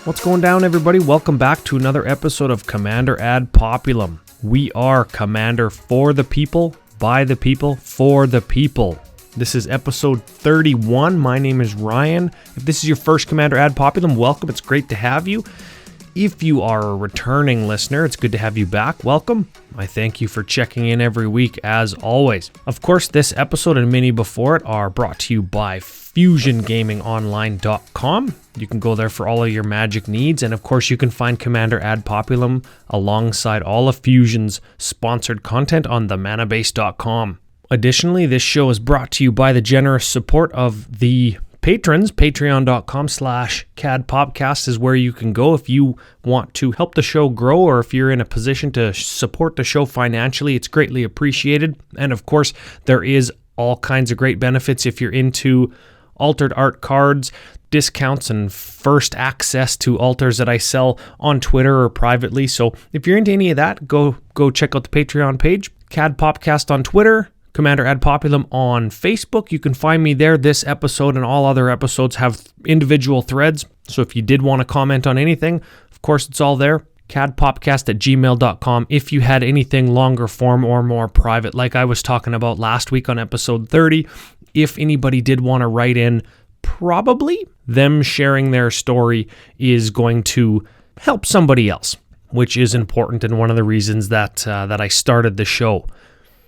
What's going down, everybody? Welcome back to another episode of Commander Ad Populum. We are Commander for the people, by the people, for the people. This is episode 31. My name is Ryan. If this is your first Commander Ad Populum, welcome. It's great to have you. If you are a returning listener, it's good to have you back. Welcome. I thank you for checking in every week, as always. Of course, this episode and many before it are brought to you by FusionGamingOnline.com. You can go there for all of your Magic needs, and of course, you can find Commander Ad Populum alongside all of Fusion's sponsored content on themanabase.com. Additionally, this show is brought to you by the generous support of the patrons. Patreon.com/CADPopcast is where you can go if you want to help the show grow, or if you're in a position to support the show financially. It's greatly appreciated. And of course, there is all kinds of great benefits if you're into altered art cards, discounts, and first access to altars that I sell on Twitter or privately. So if you're into any of that, go check out the Patreon page. CAD Popcast on Twitter, Commander Ad Populum on Facebook. You can find me there. This episode and all other episodes have individual threads. So if you did want to comment on anything, of course, it's all there. cadpopcast@gmail.com. If you had anything longer form or more private, like I was talking about last week on episode 30, if anybody did want to write in, probably them sharing their story is going to help somebody else, which is important and one of the reasons that I started the show.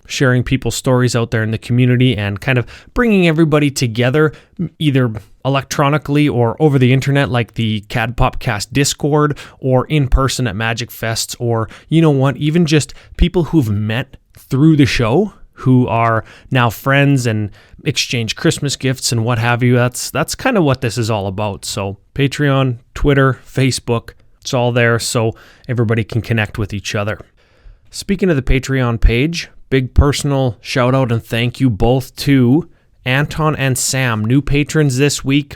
Sharing people's stories out there in the community and kind of bringing everybody together, either electronically or over the internet, like the CAD Popcast Discord, or in person at Magic Fests, or, you know what, even just people who've met through the show who are now friends and exchange Christmas gifts and what have you. That's kind of what this is all about. So Patreon, Twitter, Facebook, it's all there so everybody can connect with each other. Speaking of the Patreon page, big personal shout out and thank you both to Anton and Sam, new patrons this week.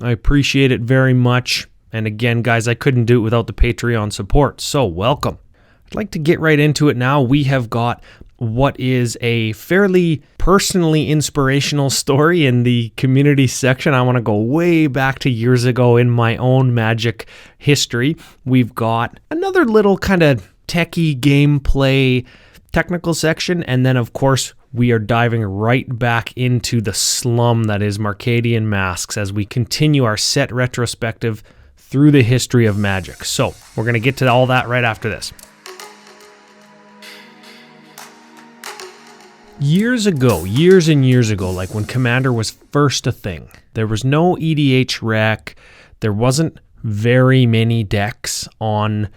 I appreciate it very much. And again, guys, I couldn't do it without the Patreon support, so welcome. I'd like to get right into it now. We have got what is a fairly personally inspirational story in the community section. I want to go way back to years ago in my own Magic history. We've got another little kind of techie gameplay technical section, and then of course we are diving right back into the slum that is Mercadian Masques as we continue our set retrospective through the history of Magic. So we're going to get to all that right after this. Years and years ago, like when Commander was first a thing, there was no EDH rec, there wasn't very many decks on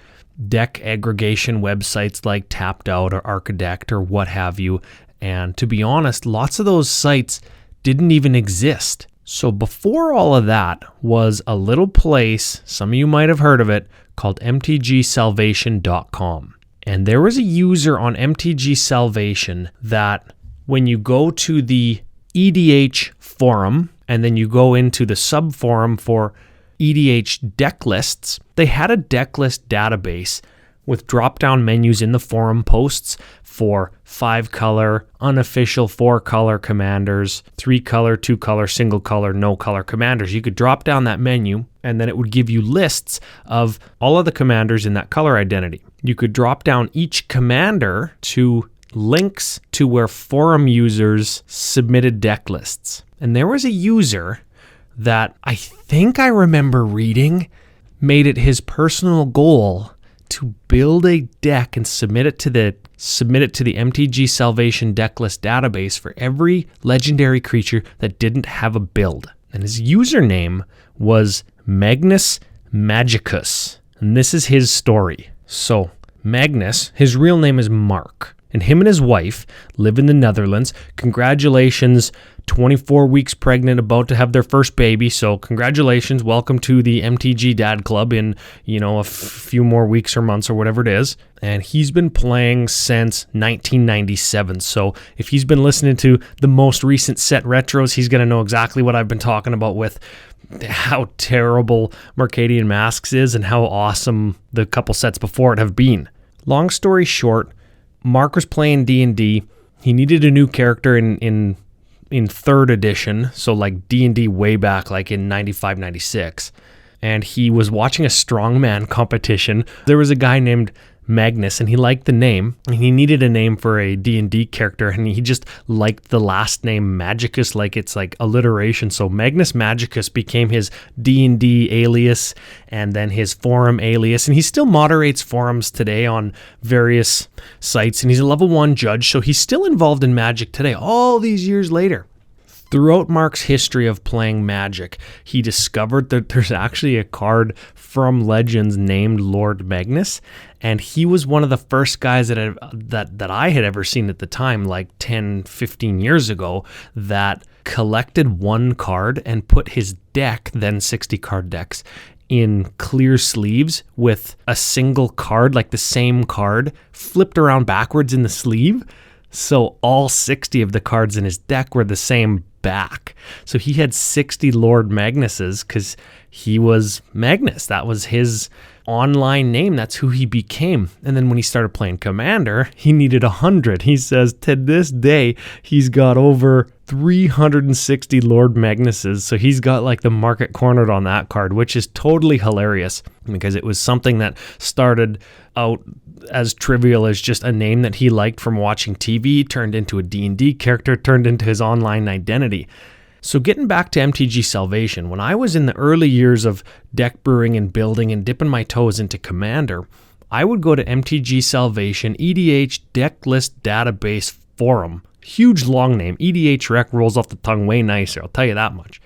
deck aggregation websites like Tapped Out or Archidect or what have you. And to be honest, lots of those sites didn't even exist. So before all of that was a little place, some of you might have heard of it, called mtgsalvation.com. And there was a user on MTG Salvation that when you go to the EDH forum and then you go into the sub-forum for EDH deck lists, they had a deck list database with drop-down menus in the forum posts for 5-color, unofficial 4-color commanders, 3-color, 2-color, single-color, no-color commanders. You could drop down that menu, and then it would give you lists of all of the commanders in that color identity. You could drop down each commander to links to where forum users submitted deck lists. And there was a user that I think I remember reading made it his personal goal to build a deck and submit it to the MTG Salvation decklist database for every legendary creature that didn't have a build. And his username was Magnus Magicus. And this is his story. So Magnus, his real name is Mark, and him and his wife live in the Netherlands. Congratulations, 24 weeks pregnant, about to have their first baby. So congratulations, welcome to the MTG Dad Club in, a few more weeks or months or whatever it is. And he's been playing since 1997. So if he's been listening to the most recent set retros, he's going to know exactly what I've been talking about with how terrible Mercadian Masques is and how awesome the couple sets before it have been. Long story short, Mark was playing D&D. He needed a new character in 3rd edition, so like D&D way back, like in 95, 96. and he was watching a strongman competition. There was a guy named Magnus, and he liked the name, and he needed a name for a D&D character, and he just liked the last name Magicus, like it's like alliteration. So Magnus Magicus became his D&D alias, and then his forum alias, and he still moderates forums today on various sites, and he's a level 1 judge, so he's still involved in Magic today, all these years later. Throughout Mark's history of playing Magic, he discovered that there's actually a card from Legends named Lord Magnus, and he was one of the first guys that I had ever seen at the time, like 10, 15 years ago, that collected one card and put his deck, then 60 card decks, in clear sleeves with a single card, like the same card, flipped around backwards in the sleeve. So all 60 of the cards in his deck were the same back. So he had 60 Lord Magnuses because he was Magnus. That was his online name. That's who he became. And then when he started playing Commander, he needed 100. He says to this day, he's got over 360 Lord Magnuses. So he's got like the market cornered on that card, which is totally hilarious because it was something that started out as trivial as just a name that he liked from watching TV, turned into a D&D character, turned into his online identity. So getting back to MTG Salvation, when I was in the early years of deck brewing and building and dipping my toes into Commander, I would go to MTG Salvation EDH Deck List Database Forum. Huge long name. EDH Rec rolls off the tongue way nicer, I'll tell you that much.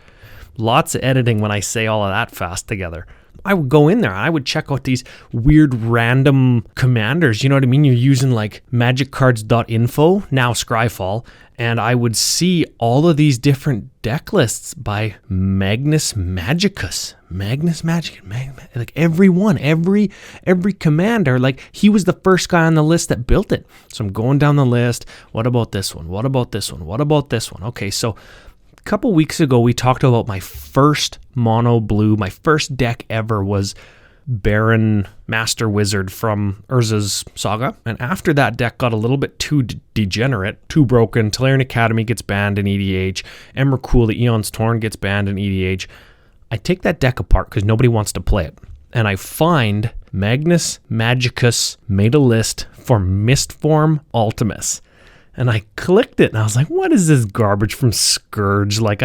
Lots of editing when I say all of that fast together. I would go in there and I would check out these weird random commanders. You know what I mean? You're using like magiccards.info, now Scryfall, and I would see all of these different deck lists by Magnus Magicus. Magnus Magicus, like every commander, like he was the first guy on the list that built it. So I'm going down the list. What about this one? What about this one? What about this one? Okay, so a couple weeks ago, we talked about my first mono blue. My first deck ever was Baron Master Wizard from Urza's Saga. And after that deck got a little bit too degenerate, too broken, Tolarian Academy gets banned in EDH, Emrakul, the Eon's Torn gets banned in EDH. I take that deck apart because nobody wants to play it. And I find Magnus Magicus made a list for Mistform Ultimus. And I clicked it and I was like, what is this garbage from Scourge? Like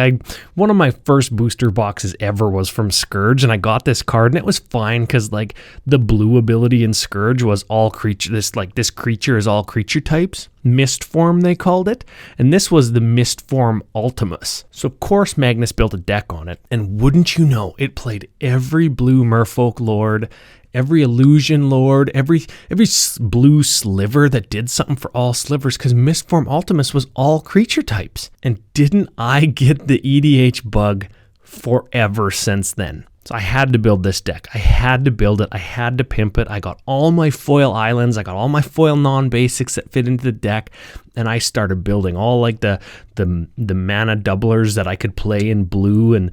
one of my first booster boxes ever was from Scourge, and I got this card and it was fine because like the blue ability in Scourge was all creature, this creature is all creature types. Mistform they called it. And this was the Mistform Ultimus. So of course Magnus built a deck on it, and wouldn't you know, it played every blue Merfolk Lord, every illusion lord, every blue sliver that did something for all slivers, because Mistform Ultimus was all creature types. And didn't I get the EDH bug forever since then? So I had to build this deck. I had to build it. I had to pimp it. I got all my foil islands. I got all my foil non-basics that fit into the deck. And I started building all like the mana doublers that I could play in blue, and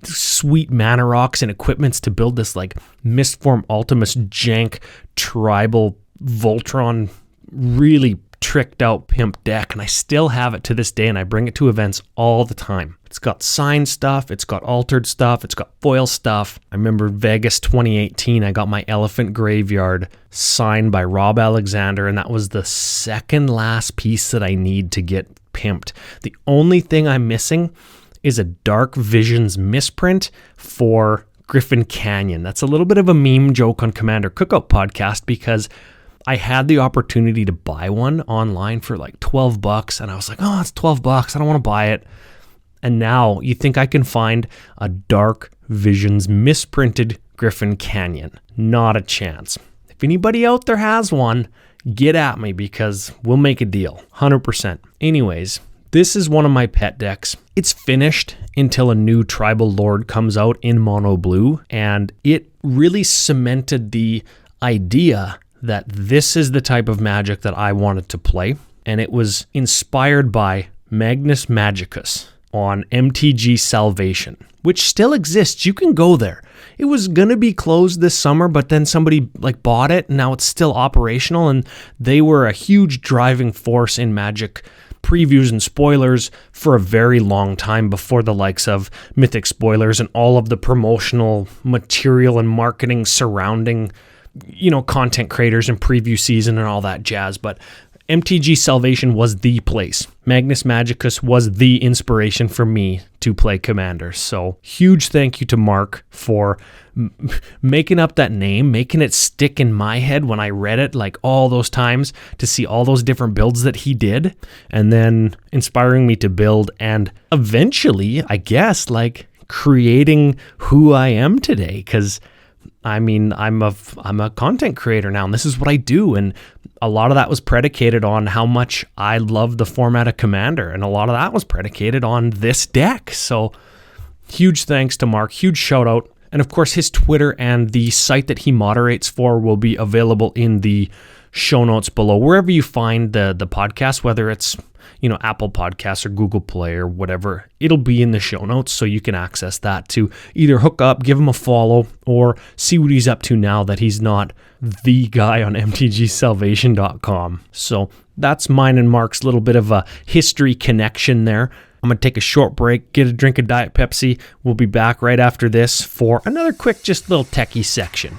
sweet mana rocks and equipments to build this like Mistform Ultimus jank tribal Voltron really tricked out pimp deck. And I still have it to this day, and I bring it to events all the time. It's got signed stuff, it's got altered stuff, it's got foil stuff. I remember Vegas 2018, I got my Elephant Graveyard signed by Rob Alexander, and that was the second last piece that I need to get pimped. The only thing I'm missing is a Dark Visions misprint for Griffin Canyon. That's a little bit of a meme joke on Commander Cookout Podcast, because I had the opportunity to buy one online for like $12, and I was like, oh, it's $12. I don't want to buy it. And now you think I can find a Dark Visions misprinted Griffin Canyon? Not a chance. If anybody out there has one, get at me, because we'll make a deal. 100%. Anyways, this is one of my pet decks. It's finished until a new Tribal Lord comes out in mono blue, and it really cemented the idea that this is the type of Magic that I wanted to play. And it was inspired by Magnus Magicus on MTG Salvation, which still exists. You can go there. It was going to be closed this summer, but then somebody like bought it, and now it's still operational, and they were a huge driving force in Magic previews and spoilers for a very long time before the likes of Mythic Spoilers and all of the promotional material and marketing surrounding, content creators and preview season and all that jazz. But MTG Salvation was the place. Magnus Magicus was the inspiration for me to play Commander. So huge thank you to Mark for making up that name, making it stick in my head when I read it, like all those times, to see all those different builds that he did, and then inspiring me to build, and eventually, I guess, like creating who I am today. Because I'm a content creator now, and this is what I do. And a lot of that was predicated on how much I love the format of Commander, and a lot of that was predicated on this deck. So huge thanks to Mark, huge shout out. And of course, his Twitter and the site that he moderates for will be available in the show notes below, wherever you find the podcast, whether it's Apple Podcasts or Google Play or whatever. It'll be in the show notes, so you can access that to either hook up, give him a follow, or see what he's up to now that he's not the guy on mtgsalvation.com. So that's mine and Mark's little bit of a history connection there. I'm going to take a short break, get a drink of Diet Pepsi. We'll be back right after this for another quick, just little techie section.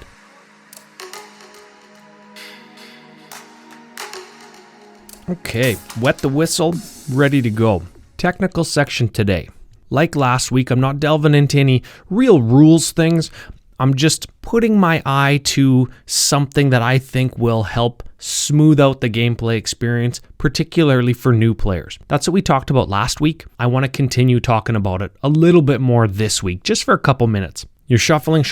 Okay, wet the whistle, ready to go. Technical section today. Like last week, I'm not delving into any real rules things. I'm just putting my eye to something that I think will help smooth out the gameplay experience, particularly for new players. That's what we talked about last week. I want to continue talking about it a little bit more this week, just for a couple minutes. You're shuffling.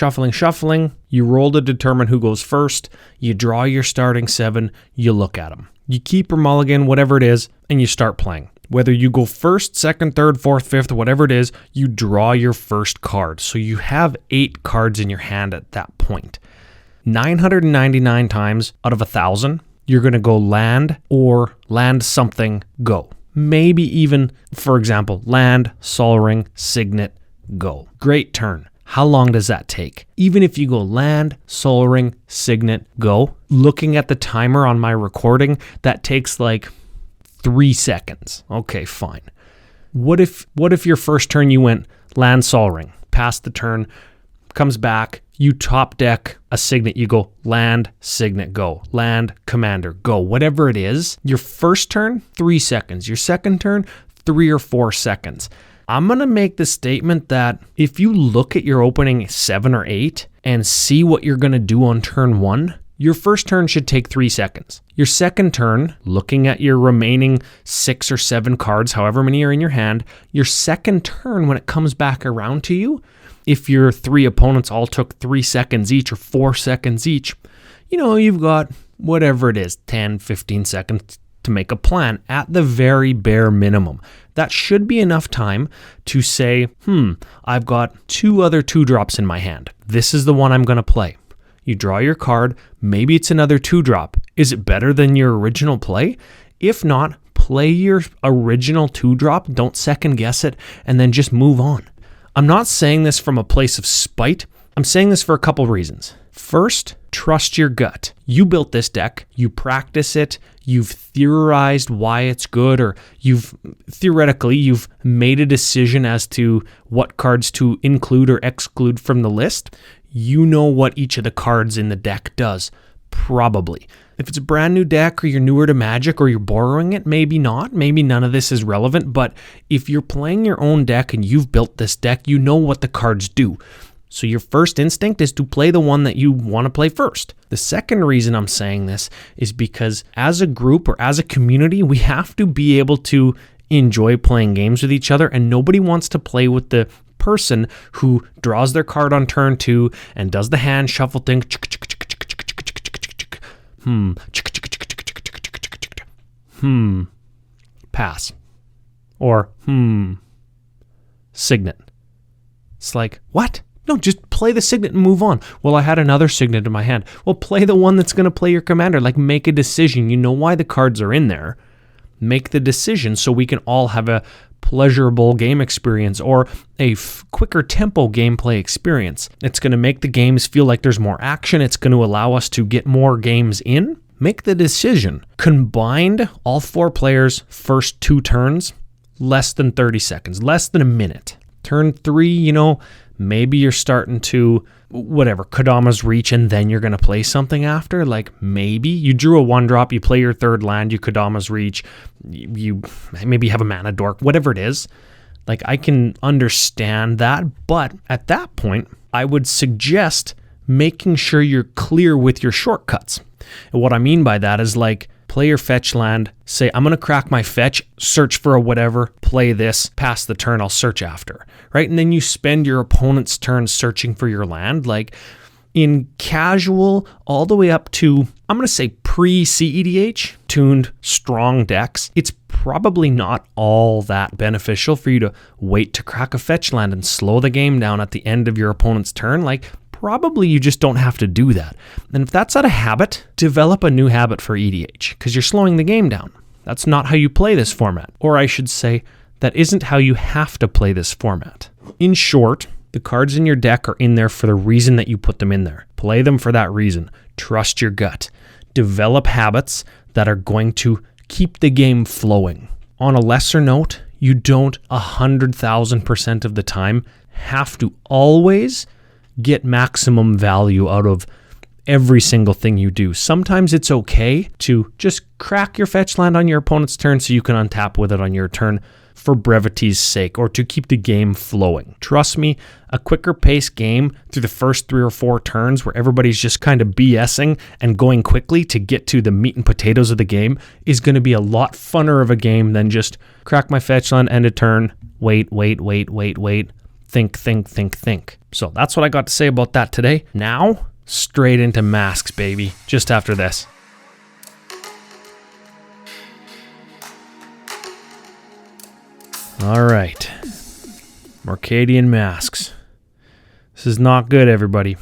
You roll to determine who goes first. You draw your starting 7. You look at them. You keep or mulligan, whatever it is, and you start playing. Whether you go first, second, third, fourth, fifth, whatever it is, you draw your first card. So you have 8 cards in your hand at that point. 999 times out of 1,000, you're going to go land or land something, go. Maybe even, for example, land, Sol Ring, Signet, go. Great turn. How long does that take? Even if you go land, Sol Ring, Signet, go, looking at the timer on my recording, that takes like 3 seconds. Okay, fine. What if your first turn you went land, Sol Ring, pass the turn, comes back, you top deck a Signet, you go land, Signet, go, land, Commander, go, whatever it is. Your first turn, 3 seconds. Your second turn, 3 or 4 seconds. I'm going to make the statement that if you look at your opening 7 or 8 and see what you're going to do on turn 1, your first turn should take 3 seconds. Your second turn, looking at your remaining 6 or 7 cards, however many are in your hand, your second turn when it comes back around to you, if your 3 opponents all took 3 seconds each or 4 seconds each, you've got whatever it is, 10, 15 seconds to make a plan at the very bare minimum. That should be enough time to say, I've got 2 other 2-drops in my hand. This is the one I'm going to play. You draw your card. Maybe it's another 2-drop. Is it better than your original play? If not, play your original 2-drop. Don't second guess it, and then just move on. I'm not saying this from a place of spite. I'm saying this for a couple reasons. First, trust your gut. You built this deck, you practice it, you've theorized why it's good, or you've made a decision as to what cards to include or exclude from the list. You know what each of the cards in the deck does, probably. If it's a brand new deck or you're newer to Magic or you're borrowing it, maybe not. Maybe none of this is relevant, but if you're playing your own deck and you've built this deck, you know what the cards do. So your first instinct is to play the one that you want to play first. The second reason I'm saying this is because as a group or as a community, we have to be able to enjoy playing games with each other, and nobody wants to play with the person who draws their card on turn 2 and does the hand shuffle thing. Pass. Or Signet. It's like, what? No, just play the Signet and move on. Well, I had another Signet in my hand. Well, play the one that's going to play your commander. Like, make a decision. You know why the cards are in there. Make the decision so we can all have a pleasurable game experience or a quicker tempo gameplay experience. It's going to make the games feel like there's more action. It's going to allow us to get more games in. make the decision. Combined, all 4 players' first 2 turns, less than 30 seconds, less than a minute. Turn 3, maybe you're starting to, Kodama's Reach, and then you're going to play something after. Like, maybe you drew a 1-drop, you play your 3rd land, you Kodama's Reach, you maybe have a mana dork, whatever it is. Like, I can understand that, but at that point, I would suggest making sure you're clear with your shortcuts. And what I mean by that is, like, play your fetch land, say, I'm going to crack my fetch, search for a whatever, play this, pass the turn, I'll search after, right? And then you spend your opponent's turn searching for your land. Like, in casual, all the way up to, I'm going to say pre-CEDH, tuned strong decks, it's probably not all that beneficial for you to wait to crack a fetch land and slow the game down at the end of your opponent's turn. Like, probably you just don't have to do that. And if that's not a habit, develop a new habit for EDH, because you're slowing the game down. That's not how you play this format. Or I should say, that isn't how you have to play this format. In short, the cards in your deck are in there for the reason that you put them in there. Play them for that reason. Trust your gut. Develop habits that are going to keep the game flowing. On a lesser note, you don't 100,000% of the time have to always get maximum value out of every single thing you do. Sometimes it's okay to just crack your fetch land on your opponent's turn so you can untap with it on your turn for brevity's sake, or to keep the game flowing. Trust me, a quicker paced game through the first 3 or 4 turns where everybody's just kind of BSing and going quickly to get to the meat and potatoes of the game is going to be a lot funner of a game than just crack my fetch land, end a turn, wait, think. So that's what I got to say about that today. Now, straight into masks, baby, just after this. All right, Mercadian Masques. This is not good, everybody.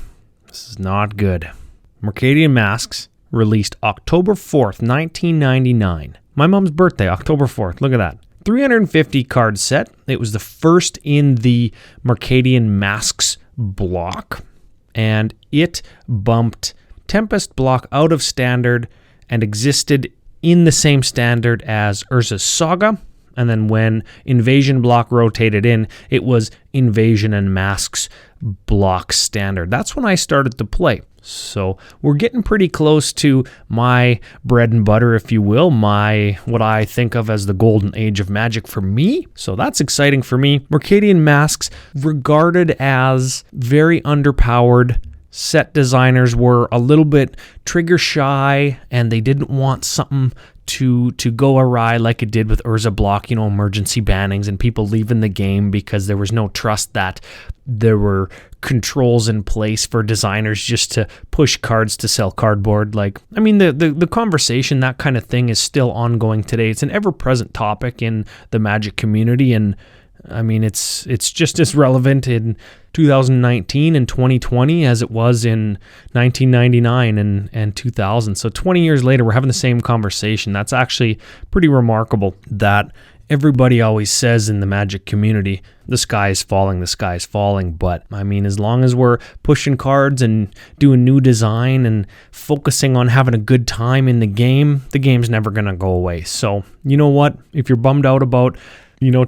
This is not good. Mercadian Masques released October 4th, 1999. My mom's birthday, October 4th. Look at that. 350 card set. It was the first in the Mercadian Masques block, and it bumped Tempest block out of standard and existed in the same standard as Urza's Saga. And then when Invasion block rotated in, it was Invasion and Masques block standard. That's when I started to play. So we're getting pretty close to my bread and butter, if you will, what I think of as the golden age of Magic for me. So that's exciting for me. Mercadian Masques, regarded as very underpowered. Set designers were a little bit trigger shy, and they didn't want something to go awry like it did with Urza block, emergency bannings and people leaving the game because there was no trust that there were controls in place for designers just to push cards to sell cardboard. Like, I mean, the conversation, that kind of thing is still ongoing today. It's an ever-present topic in the Magic community, and I mean, it's just as relevant in 2019 and 2020 as it was in 1999 and 2000. So 20 years later, we're having the same conversation. That's actually pretty remarkable that everybody always says in the Magic community, the sky is falling. But I mean, as long as we're pushing cards and doing new design and focusing on having a good time in the game's never going to go away. So you know what? If you're bummed out about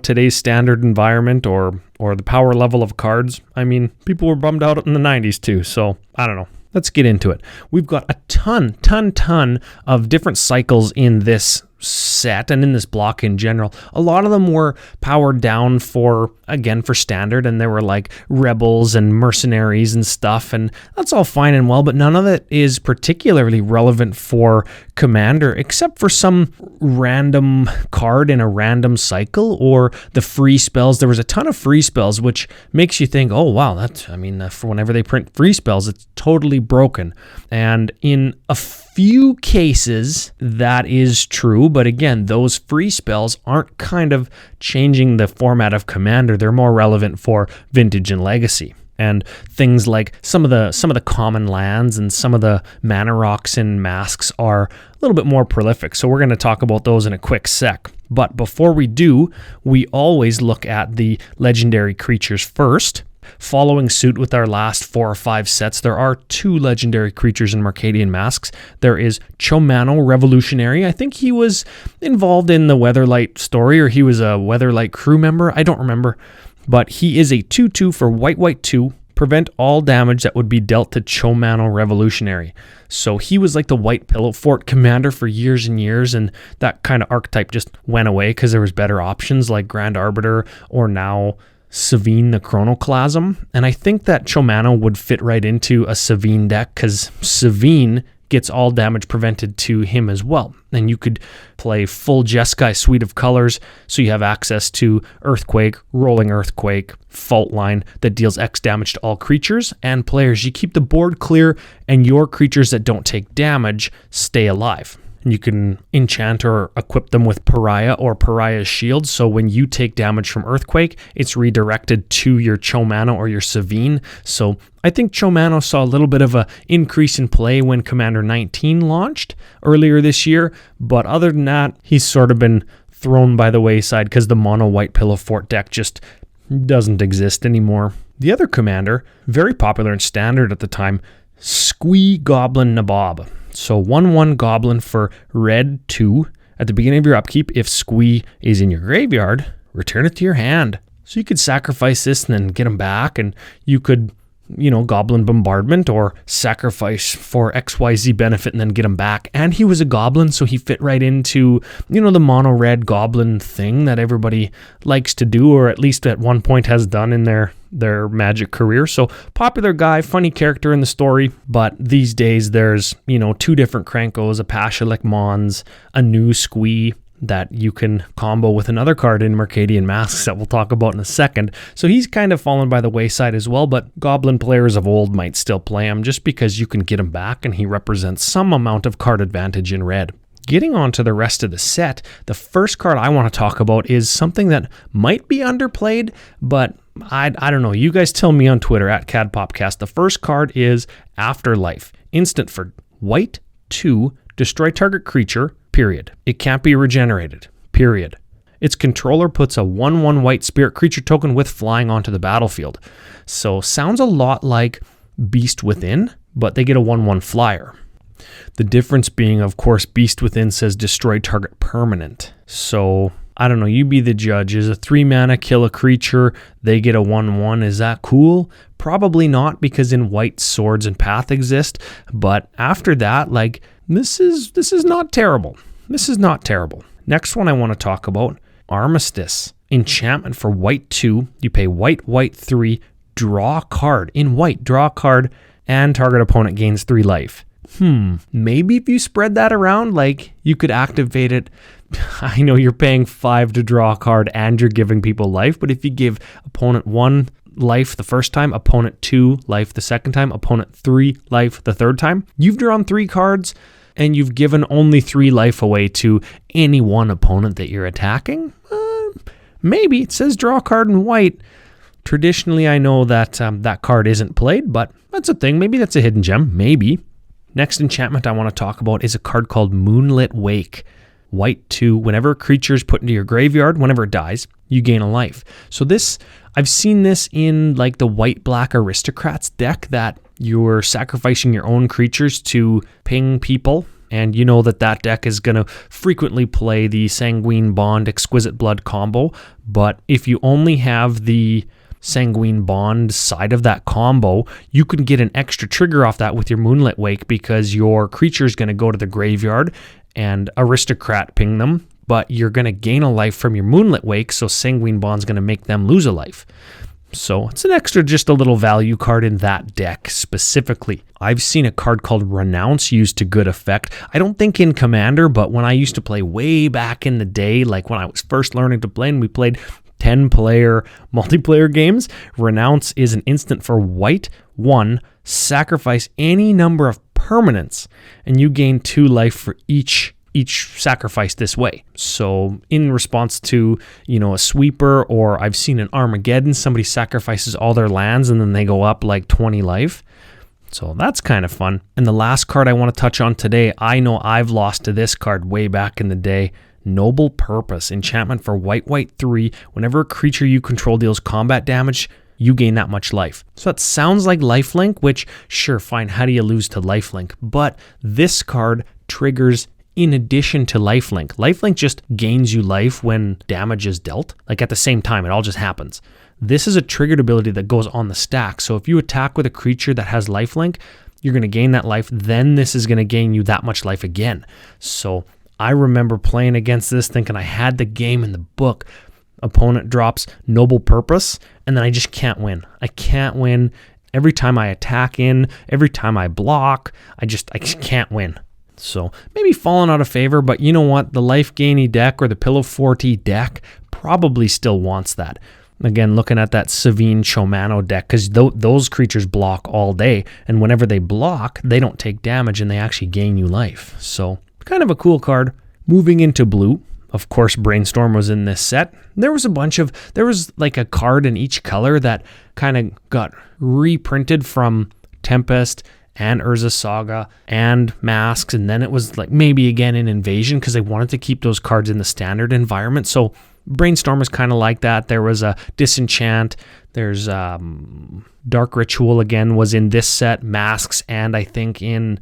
today's standard environment or the power level of cards, I mean, people were bummed out in the 90s too. So I don't know. Let's get into it. We've got a ton of different cycles in this set and in this block in general. A lot of them were powered down for standard, and there were like rebels and mercenaries and stuff, and that's all fine and well, but none of it is particularly relevant for Commander, except for some random card in a random cycle or the free spells. There was a ton of free spells, which makes you think, oh wow, for whenever they print free spells, it's totally broken. And in a few cases that is true, but again, those free spells aren't kind of changing the format of Commander. They're more relevant for Vintage and Legacy. And things like some of the common lands and some of the mana rocks in Masques are a little bit more prolific. So we're going to talk about those in a quick sec. But before we do, we always look at the legendary creatures first. following suit with our last 4 or 5 sets, there are 2 legendary creatures in Mercadian Masques. There is Chomano Revolutionary. I think he was involved in the Weatherlight story, or he was a Weatherlight crew member. I don't remember. But he is a 2/2 for white 2. Prevent all damage that would be dealt to Chomano Revolutionary. So he was like the White Pillow Fort commander for years and years, and that kind of archetype just went away because there was better options like Grand Arbiter or now Savine the Chronoclasm. And I think that Chomano would fit right into a Savine deck because Savine gets all damage prevented to him as well. And you could play full Jeskai suite of colors, so you have access to Earthquake, Rolling Earthquake, Fault Line that deals X damage to all creatures and players. You keep the board clear, and your creatures that don't take damage stay alive. And you can enchant or equip them with Pariah or Pariah's Shield, so when you take damage from Earthquake, it's redirected to your Chomano or your Savine. So I think Chomano saw a little bit of an increase in play when Commander 19 launched earlier this year, but other than that, he's sort of been thrown by the wayside because the mono White Pillow Fort deck just doesn't exist anymore. The other commander, very popular in Standard at the time, Squee Goblin Nabob. So 1/1 Goblin for red 2. At the beginning of your upkeep, if Squee is in your graveyard, return it to your hand. So you could sacrifice this and then get him back, and you could, Goblin Bombardment or sacrifice for XYZ benefit and then get him back. And he was a goblin, so he fit right into, the mono-red goblin thing that everybody likes to do, or at least at one point has done in their Magic career. So popular guy, funny character in the story, but these days there's, 2 different Krankos, a Pashalek Mons, a new Squee that you can combo with another card in Mercadian Masques that we'll talk about in a second. So he's kind of fallen by the wayside as well, but Goblin players of old might still play him just because you can get him back and he represents some amount of card advantage in red. Getting on to the rest of the set, the first card I want to talk about is something that might be underplayed, but I don't know. You guys tell me on Twitter at CadPopcast. The first card is Afterlife. Instant for white 2, destroy target creature, period. It can't be regenerated, period. Its controller puts a 1/1 white spirit creature token with flying onto the battlefield. So sounds a lot like Beast Within, but they get a 1/1 flyer. The difference being, of course, Beast Within says destroy target permanent. So I don't know, you be the judge. Is a 3 mana kill a creature, they get a 1/1. Is that cool? Probably not, because in white Swords and Path exist. But after that, this is not terrible. This is not terrible. Next one I want to talk about, Armistice Enchantment for white 2. You pay white 3, draw a card. In white, draw a card, and target opponent gains 3 life. Maybe if you spread that around, you could activate it. I know you're paying 5 to draw a card and you're giving people life, but if you give opponent 1 life the first time, opponent 2 life the second time, opponent 3 life the third time, you've drawn 3 cards and you've given only 3 life away to any one opponent that you're attacking. Maybe. It says draw a card in white. Traditionally, I know that that card isn't played, but that's a thing. Maybe that's a hidden gem. Maybe. Next enchantment I want to talk about is a card called Moonlit Wake. White 2, whenever a creature is put into your graveyard, whenever it dies, you gain a life. So this, I've seen this in the white-black aristocrats deck, that you're sacrificing your own creatures to ping people, and you know that deck is going to frequently play the Sanguine Bond Exquisite Blood combo, but if you only have the Sanguine Bond side of that combo, you can get an extra trigger off that with your Moonlit Wake, because your creature is going to go to the graveyard and aristocrat ping them, but you're going to gain a life from your Moonlit Wake, so Sanguine Bond's going to make them lose a life. So it's an extra, just a little value card in that deck specifically. I've seen a card called Renounce used to good effect. I don't think in Commander, but when I used to play way back in the day, when I was first learning to play and we played 10-player multiplayer games, Renounce is an instant for white 1, sacrifice any number of permanents, and you gain 2 life for each sacrifice this way. So in response to, a sweeper, or I've seen an Armageddon, somebody sacrifices all their lands and then they go up 20 life. So that's kind of fun. And the last card I want to touch on today, I know I've lost to this card way back in the day. Noble Purpose, enchantment for white 3. Whenever a creature you control deals combat damage, you gain that much life. So that sounds like lifelink, which sure, fine, how do you lose to lifelink? But this card triggers in addition to lifelink. Lifelink just gains you life when damage is dealt. Like at the same time, it all just happens. This is a triggered ability that goes on the stack. So if you attack with a creature that has lifelink, you're going to gain that life. Then this is going to gain you that much life again. So I remember playing against this thinking I had the game in the book. Opponent drops Noble Purpose, and then I just can't win. I can't win. Every time I attack in, every time I block, I just can't win. So maybe falling out of favor, but you know what? The life gainy deck or the Pillow 4T deck probably still wants that. Again, looking at that Savine Chomano deck, because those creatures block all day, and whenever they block, they don't take damage and they actually gain you life. So kind of a cool card. Moving into blue, of course, Brainstorm was in this set. There was like a card in each color that kind of got reprinted from Tempest and Urza Saga and Masques, and then it was like maybe again in Invasion because they wanted to keep those cards in the standard environment. So Brainstorm was kind of like that. There was a Disenchant. There's Dark Ritual again was in this set, Masques, and I think in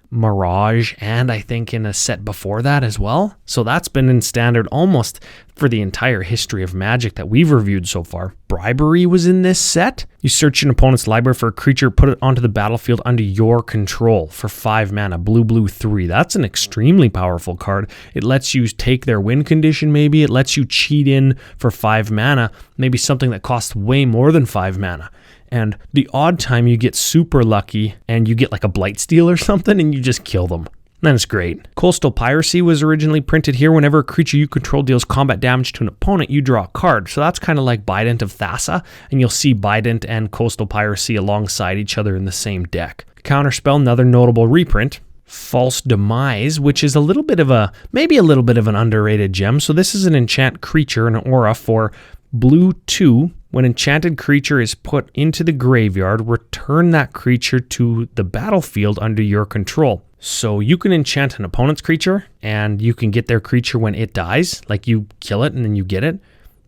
Mirage, and I think in a set before that as well. So that's been in standard almost for the entire history of Magic that we've reviewed so far. Bribery was in this set. You search an opponent's library for a creature, put it onto the battlefield under your control for 5 mana, blue 3. That's an extremely powerful card. It lets you take their win condition maybe. It lets you cheat in for 5 mana, maybe something that costs way more than 5 mana. And the odd time you get super lucky and you get like a Blightsteel or something and you just kill them. Then it's great. Coastal Piracy was originally printed here. Whenever a creature you control deals combat damage to an opponent, you draw a card. So that's kind of like Bident of Thassa, and you'll see Bident and Coastal Piracy alongside each other in the same deck. Counterspell, another notable reprint. False Demise, which is maybe a little bit of an underrated gem. So this is an enchant creature, an aura for blue 2. When enchanted creature is put into the graveyard, return that creature to the battlefield under your control. So you can enchant an opponent's creature, and you can get their creature when it dies. Like you kill it and then you get it.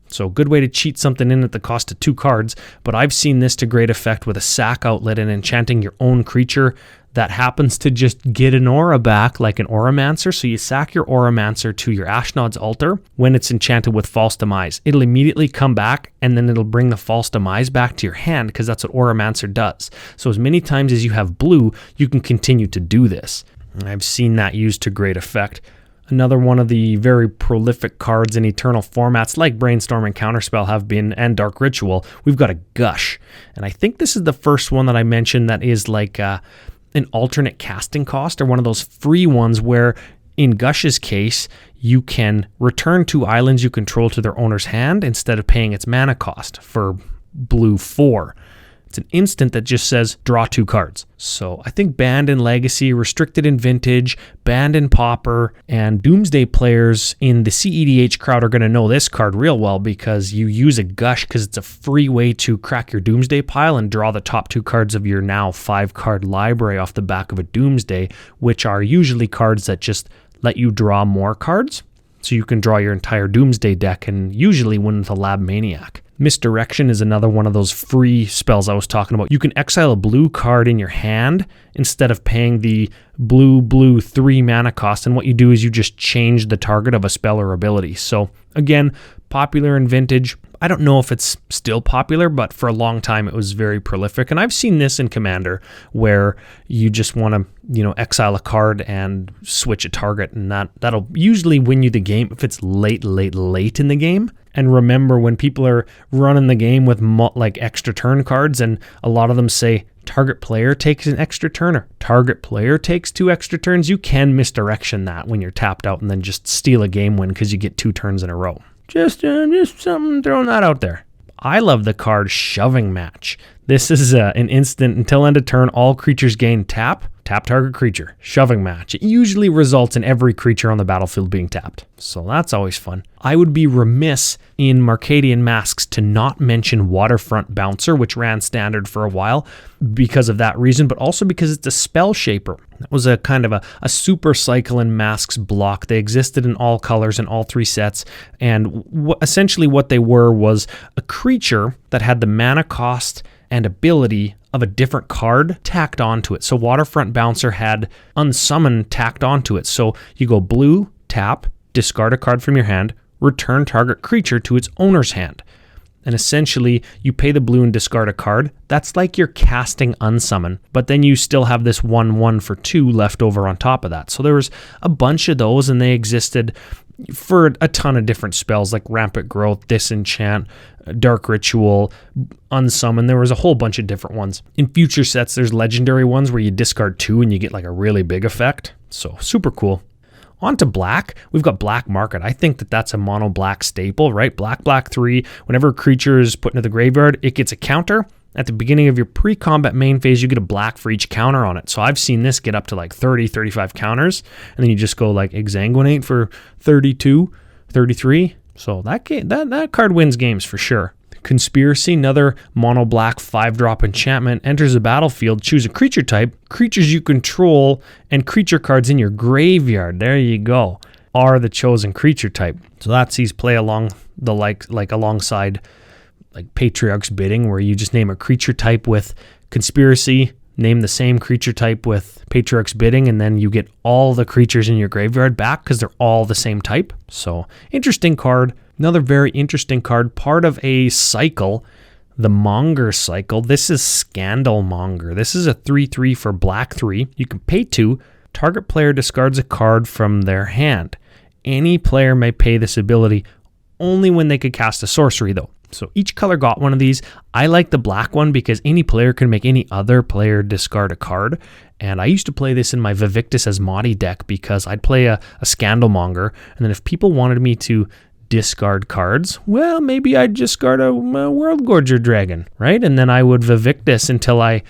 So good way to cheat something in at the cost of 2 cards. But I've seen this to great effect with a sack outlet and enchanting your own creature that happens to just get an aura back like an Auramancer. So you sack your Auramancer to your Ashnod's altar when it's enchanted with False Demise. It'll immediately come back, and then it'll bring the False Demise back to your hand because that's what Auramancer does. So as many times as you have blue, you can continue to do this. And I've seen that used to great effect. Another one of the very prolific cards in Eternal formats like Brainstorm and Counterspell have been, and Dark Ritual, we've got a Gush. And I think this is the first one that I mentioned that is like an alternate casting cost, or one of those free ones where in Gush's case, you can return 2 islands you control to their owner's hand instead of paying its mana cost for blue 4. It's an instant that just says draw 2 cards. So I think banned in Legacy, restricted in Vintage, banned in Pauper, and Doomsday players in the CEDH crowd are going to know this card real well because you use a Gush because it's a free way to crack your Doomsday pile and draw the top 2 cards of your now 5-card library off the back of a Doomsday, which are usually cards that just let you draw more cards. So you can draw your entire Doomsday deck and usually win with a Lab Maniac. Misdirection is another one of those free spells I was talking about. You can exile a blue card in your hand instead of paying the blue 3 mana cost, and what you do is you just change the target of a spell or ability. So again, popular in Vintage. I don't know if it's still popular, but for a long time it was very prolific. And I've seen this in Commander where you just want to, exile a card and switch a target, and that'll usually win you the game if it's late in the game. And remember, when people are running the game with like extra turn cards, and a lot of them say target player takes an extra turn or target player takes 2 extra turns, you can misdirection that when you're tapped out and then just steal a game win because you get 2 turns in a row. Just something, throwing that out there. I love the card Shoving Match. This is an instant. Until end of turn, all creatures gain tap. Tap target creature. Shoving match. It usually results in every creature on the battlefield being tapped. So that's always fun. I would be remiss in Mercadian Masques to not mention Waterfront Bouncer, which ran standard for a while because of that reason, but also because it's a spell shaper. That was a kind of a super cycle in Masques block. They existed in all colors in all 3 sets, and essentially what they were was a creature that had the mana cost and ability of a different card tacked onto it. So Waterfront Bouncer had Unsummon tacked onto it. So you go blue, tap, discard a card from your hand, return target creature to its owner's hand. And essentially, you pay the blue and discard a card. That's like you're casting Unsummon, but then you still have this 1/1 for 2 left over on top of that. So there was a bunch of those, and they existed for a ton of different spells like Rampant Growth, Disenchant, Dark Ritual, Unsummon. There was a whole bunch of different ones. In future sets, there's legendary ones where you discard 2 and you get like a really big effect. So super cool. On to black, we've got Black Market. I think that that's a mono black staple, right? Black 3, whenever a creature is put into the graveyard, it gets a counter. At the beginning of your pre-combat main phase, you get a black for each counter on it. So I've seen this get up to like 30, 35 counters, and then you just go like Exsanguinate for 32, 33. So that card wins games for sure. Conspiracy, another mono black 5-drop enchantment, enters the battlefield, choose a creature type, creatures you control, and creature cards in your graveyard, there you go, are the chosen creature type. So that sees play along the alongside like Patriarch's Bidding, where you just name a creature type with Conspiracy, name the same creature type with Patriarch's Bidding, and then you get all the creatures in your graveyard back because they're all the same type. So interesting card. Another very interesting card, part of a cycle, the Monger cycle. This is Scandal Monger. This is a 3/3 for black 3. You can pay 2. Target player discards a card from their hand. Any player may pay this ability only when they could cast a sorcery though. So each color got one of these. I like the black one because any player can make any other player discard a card. And I used to play this in my Vivictus Asmati deck because I'd play a Scandal Monger. And then if people wanted me to discard cards, well, maybe I'd discard a World Gorger Dragon, right? And then I would Vivictus until I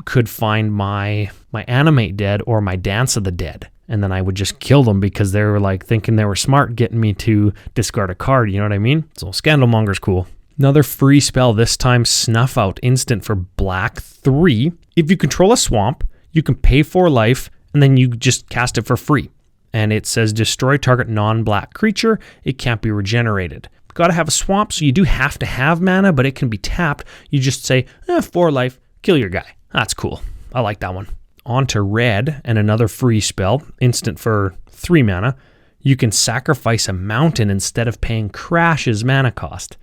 could find my Animate Dead or my Dance of the Dead. And then I would just kill them because they were like thinking they were smart getting me to discard a card, you know what I mean? So Scandal Monger's cool. Another free spell, this time Snuff Out instant for black 3. If you control a swamp, you can pay 4 life and then you just cast it for free. And it says destroy target non-black creature. It can't be regenerated. Got to have a swamp, so you do have to have mana, but it can be tapped. You just say 4 life, kill your guy. That's cool. I like that one. On to red and another free spell, instant for 3 mana. You can sacrifice a mountain instead of paying Crash's mana cost.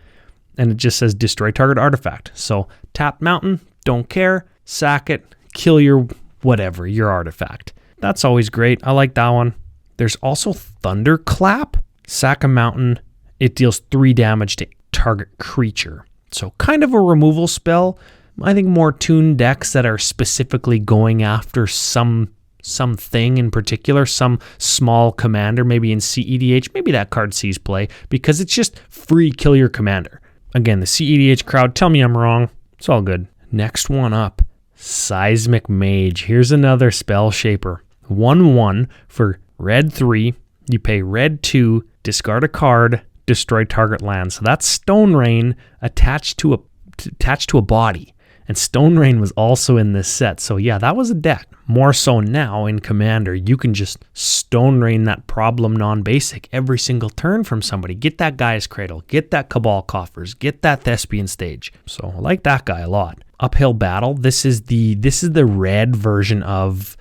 And it just says destroy target artifact. So tap mountain, don't care, sack it, kill your whatever, your artifact. That's always great. I like that one. There's also Thunderclap. Sack a mountain. It deals 3 damage to target creature. So kind of a removal spell. I think more tuned decks that are specifically going after something in particular, some small commander, maybe in CEDH, maybe that card sees play because it's just free kill your commander. Again, the CEDH crowd, tell me I'm wrong. It's all good. Next one up, Seismic Mage. Here's another spell shaper. 1/1 for red 3. You pay red 2, discard a card, destroy target land. So that's Stone Rain attached to a body. And Stone Rain was also in this set. So yeah, that was a deck. More so now in Commander, you can just Stone Rain that problem non-basic every single turn from somebody. Get that Gaia's Cradle, get that Cabal Coffers, get that Thespian Stage. So I like that guy a lot. Uphill Battle, this is the red version of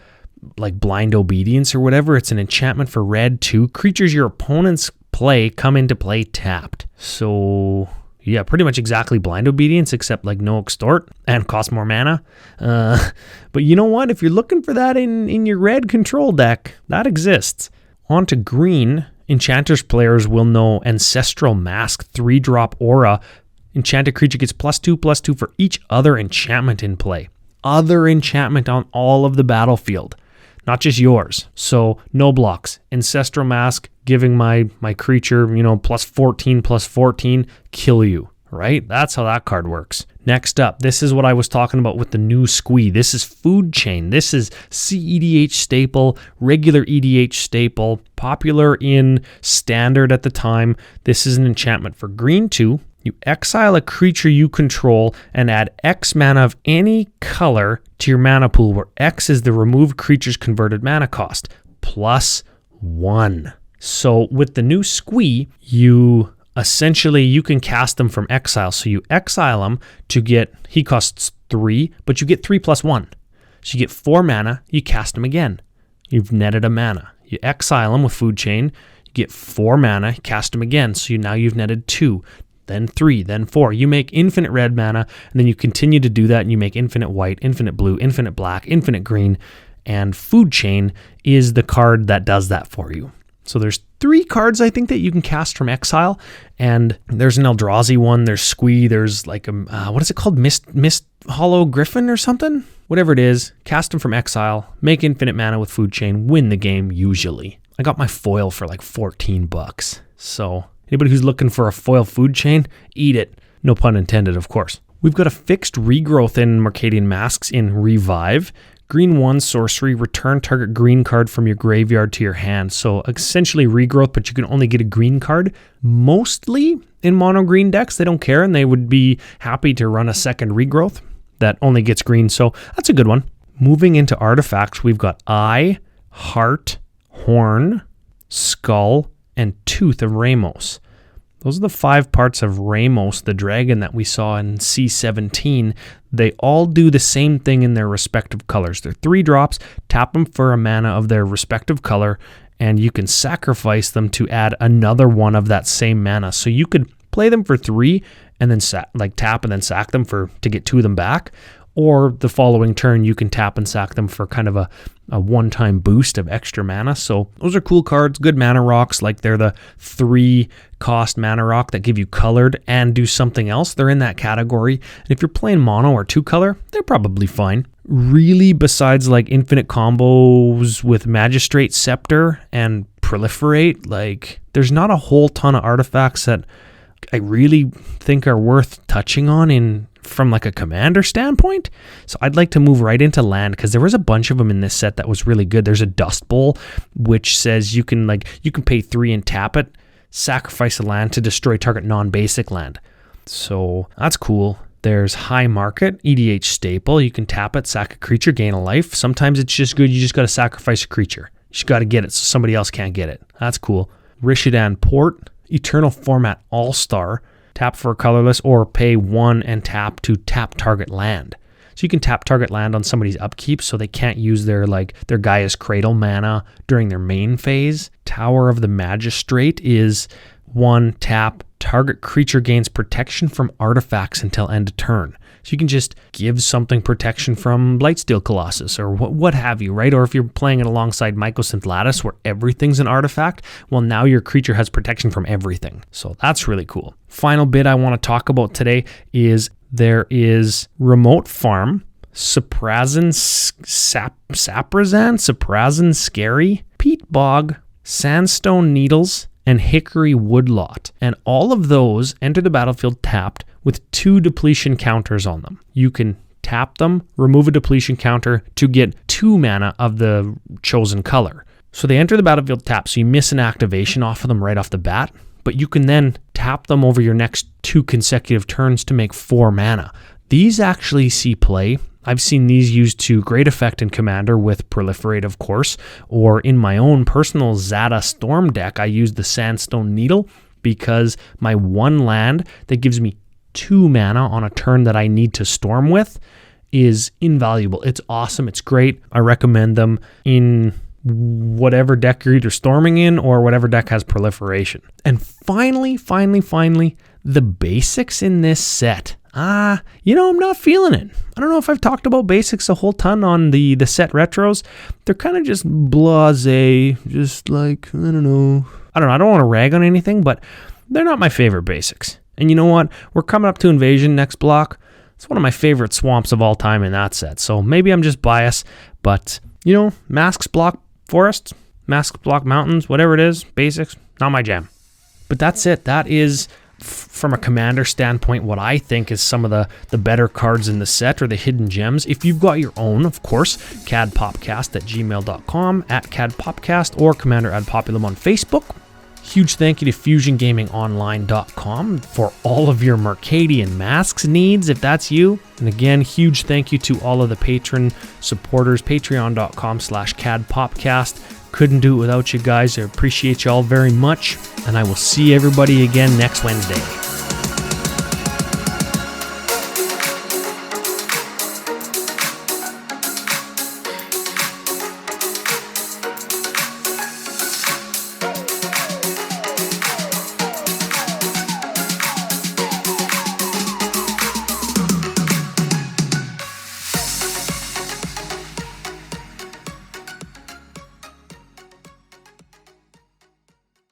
like Blind Obedience or whatever. It's an enchantment for red 2. Creatures your opponents play come into play tapped. So yeah, pretty much exactly Blind Obedience, except like no extort and cost more mana. But you know what? If you're looking for that in your red control deck, that exists. On to green. Enchanters players will know Ancestral Mask 3-drop aura. Enchanted creature gets +2/+2 for each other enchantment in play. Other enchantment on all of the battlefield, not just yours. So no blocks. Ancestral Mask giving my creature, +14/+14, kill you, right? That's how that card works. Next up, this is what I was talking about with the new squee. This is Food Chain. This is CEDH staple, regular EDH staple, popular in Standard at the time. This is an enchantment for green 2. You exile a creature you control and add X mana of any color to your mana pool, where X is the removed creature's converted mana cost, +1. So with the new squee, you can cast them from exile. So you exile them to get, he costs 3, but you get 3 + 1. So you get 4 mana, you cast them again. You've netted a mana. You exile them with Food Chain, you get 4 mana, cast them again. So now you've netted 2, then 3, then 4. You make infinite red mana, and then you continue to do that, and you make infinite white, infinite blue, infinite black, infinite green, and Food Chain is the card that does that for you. So there's 3 cards, I think, that you can cast from exile, and there's an Eldrazi one, there's Squee, there's like a, what is it called? Mist Hollow Griffin or something? Whatever it is, cast them from exile, make infinite mana with Food Chain, win the game usually. I got my foil for like $14. So anybody who's looking for a foil Food Chain, eat it. No pun intended, of course. We've got a fixed regrowth in Mercadian Masques in Revive. Green 1 sorcery, return target green card from your graveyard to your hand. So essentially regrowth, but you can only get a green card. Mostly in mono green decks, they don't care, and they would be happy to run a second regrowth that only gets green. So that's a good one. Moving into artifacts, we've got Eye, Heart, Horn, Skull, and Tooth of Ramos. Those are the 5 parts of Ramos, the dragon that we saw in C17. They all do the same thing in their respective colors. They're 3 drops, tap them for a mana of their respective color, and you can sacrifice them to add another one of that same mana. So you could play them for 3 and then tap and then sack them to get 2 of them back. Or the following turn, you can tap and sack them for kind of a one-time boost of extra mana. So those are cool cards, good mana rocks. Like they're the 3-cost mana rock that give you colored and do something else. They're in that category. And if you're playing mono or 2-color, they're probably fine. Really, besides like infinite combos with Magistrate Scepter and Proliferate, like there's not a whole ton of artifacts that I really think are worth touching on from like a commander standpoint. So I'd like to move right into land, because there was a bunch of them in this set that was really good. There's a Dust Bowl, which says you can pay 3 and tap it, sacrifice a land to destroy target non-basic land. So that's cool. There's High Market, EDH staple. You can tap it, sack a creature, gain a life. Sometimes it's just good. You just got to sacrifice a creature. You just got to get it so somebody else can't get it. That's cool. Rishadan Port, Eternal Format All-Star. Tap for a colorless, or pay 1 and tap to tap target land. So you can tap target land on somebody's upkeep so they can't use their Gaia's Cradle mana during their main phase. Tower of the Magistrate is 1 tap, target creature gains protection from artifacts until end of turn. So you can just give something protection from Blightsteel Colossus or what have you, right? Or if you're playing it alongside Mycosynth Lattice where everything's an artifact, well, now your creature has protection from everything. So that's really cool. Final bit I want to talk about today is there is Remote Farm, Saprazan Scary, Peat Bog, Sandstone Needles, and Hickory Woodlot. And all of those enter the battlefield tapped with 2 depletion counters on them. You can tap them, remove a depletion counter to get 2 mana of the chosen color. So they enter the battlefield tapped, so you miss an activation off of them right off the bat, but you can then tap them over your next 2 consecutive turns to make 4 mana. These actually see play. I've seen these used to great effect in Commander with Proliferate, of course, or in my own personal Zada Storm deck, I use the Sandstone Needle because my 1 land that gives me 2 mana on a turn that I need to storm with is invaluable. It's awesome. It's great. I recommend them in whatever deck you're either storming in or whatever deck has Proliferation. And finally, the basics in this set. I'm not feeling it. I don't know if I've talked about basics a whole ton on the set retros. They're kind of just blasé, just like, I don't know. I don't want to rag on anything, but they're not my favorite basics. And you know what? We're coming up to Invasion next block. It's one of my favorite swamps of all time in that set. So maybe I'm just biased, but Masques block forests, Masques block mountains, whatever it is, basics, not my jam. But that's it. That is from a commander standpoint, what I think is some of the better cards in the set or the hidden gems. If you've got your own, of course, cadpopcast@gmail.com, @cadpopcast, or commander@populum on Facebook. Huge thank you to FusionGamingOnline.com for all of your Mercadian Masques needs, if that's you. And again, huge thank you to all of the patron supporters, patreon.com/cadpopcast. Couldn't do it without you guys. I appreciate you all very much, and I will see everybody again next Wednesday.